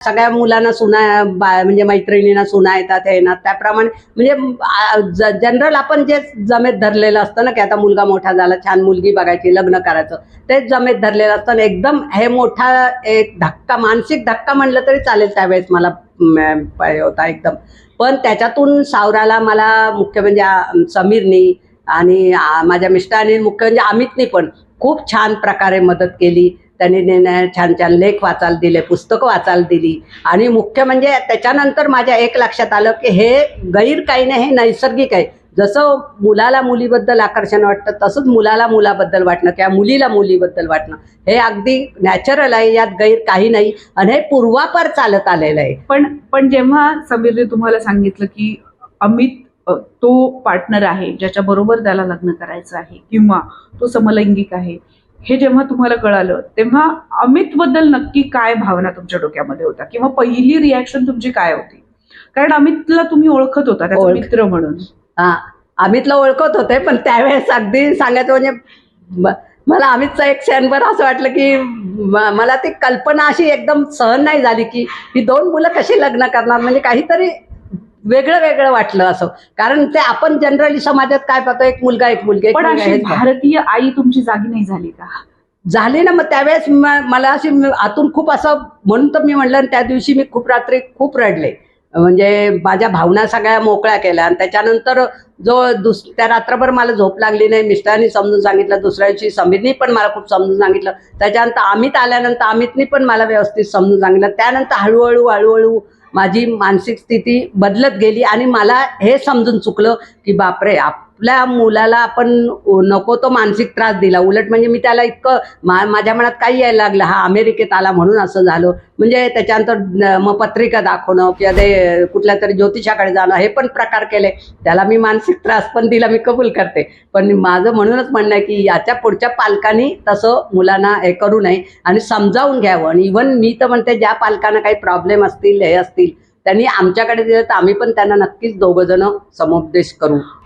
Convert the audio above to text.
सगळ्या मुलांना म्हणजे मैत्रिणींना सुना येतात हे येणार त्याप्रमाणे म्हणजे जनरल आपण जे जमेत धरलेलं असतं ना की आता मुलगा मोठा झाला छान मुलगी बघायची लग्न करायचं तेच जमेत धरलेलं असतं आणि एकदम हे मोठा एक धक्का मानसिक धक्का म्हणलं तरी चालेल त्यावेळेस मला होता एकदम. पण त्याच्यातून सावराला मला मुख्य म्हणजे समीरनी आणि माझ्या मिस्टरांनी मुख्य म्हणजे अमितनी पण खूप छान प्रकारे मदत केली. त्यांनी छान छान लेख वाचायला दिले, पुस्तकं वाचायला दिली आणि मुख्य म्हणजे त्याच्यानंतर माझ्या एक लक्षात आलं की हे गैर काही नाही, हे नैसर्गिक आहे. जसं मुलाला मुलीबद्दल आकर्षण वाटतं तसंच मुलाला मुलाबद्दल वाटणं किंवा मुलीला मुलीबद्दल वाटणं हे अगदी नॅचरल आहे, यात गैर काही नाही आणि हे पूर्वापार चालत आलेलं आहे. पण जेव्हा समीरने तुम्हाला सांगितलं की अमित तो पार्टनर आहे ज्याच्या बरोबर त्याला लग्न करायचं आहे किंवा तो समलैंगिक आहे, हे जेव्हा तुम्हाला कळालं तेव्हा अमित बद्दल नक्की काय भावना तुमच्या डोक्यामध्ये होता किंवा पहिली रिॲक्शन तुमची काय होती? कारण अमितला तुम्ही ओळखत होता त्याचा मित्र म्हणून. हा, अमितला ओळखत होते पण त्यावेळेस अगदी सांगायचं म्हणजे मला अमितचा एक क्षणभर असं वाटलं की मला ती कल्पना अशी एकदम सहन नाही झाली की ही दोन मुलं कशी लग्न करणार, म्हणजे काहीतरी वेगळं वेगळं वाटलं असं. कारण ते आपण जनरली समाजात काय पाहतो एक मुलगा एक मुलगी. पण अशी भारतीय आई तुमची जागी नाही झाली का? झाली ना. मग त्यावेळेस मला अशी आतून खूप असं म्हणून तर मी म्हणलं त्या दिवशी मी खूप रात्री खूप रडले, म्हणजे माझ्या भावना सगळ्या मोकळ्या केल्या. आणि त्याच्यानंतर त्या रात्रभर मला झोप लागली नाही. मिस्टरांनी समजून सांगितलं, दुसऱ्या दिवशी समीरनी पण मला खूप समजून सांगितलं, त्याच्यानंतर अमित आल्यानंतर अमितनी पण मला व्यवस्थित समजून सांगितलं. त्यानंतर हळूहळू माझी मानसिक स्थिती बदलत गेली आणि मला हे समजून चुकलं की बापरे आपल्या मुलाला आपण नको तो मानसिक त्रास दिला. उलट म्हणजे मी त्याला इतकं माझ्या मनात काही यायला लागलं, हा अमेरिकेत आला म्हणून असं झालं. म्हणजे त्याच्यानंतर मग पत्रिका दाखवणं किंवा ते कुठल्या तरी ज्योतिषाकडे जाणं हे पण प्रकार केले. त्याला मी मानसिक त्रास पण दिला, मी कबूल करते. पण माझं म्हणूनच म्हणणं आहे की याच्या पुढच्या पालकांनी तसं मुलांना हे करू नये आणि समजावून घ्यावं. आणि इव्हन मी तर म्हणते ज्या पालकांना काही प्रॉब्लेम असतील हे असतील त्यांनी आमच्याकडे दिलं तर आम्ही पण त्यांना नक्कीच दोघं जण समुपदेश करू.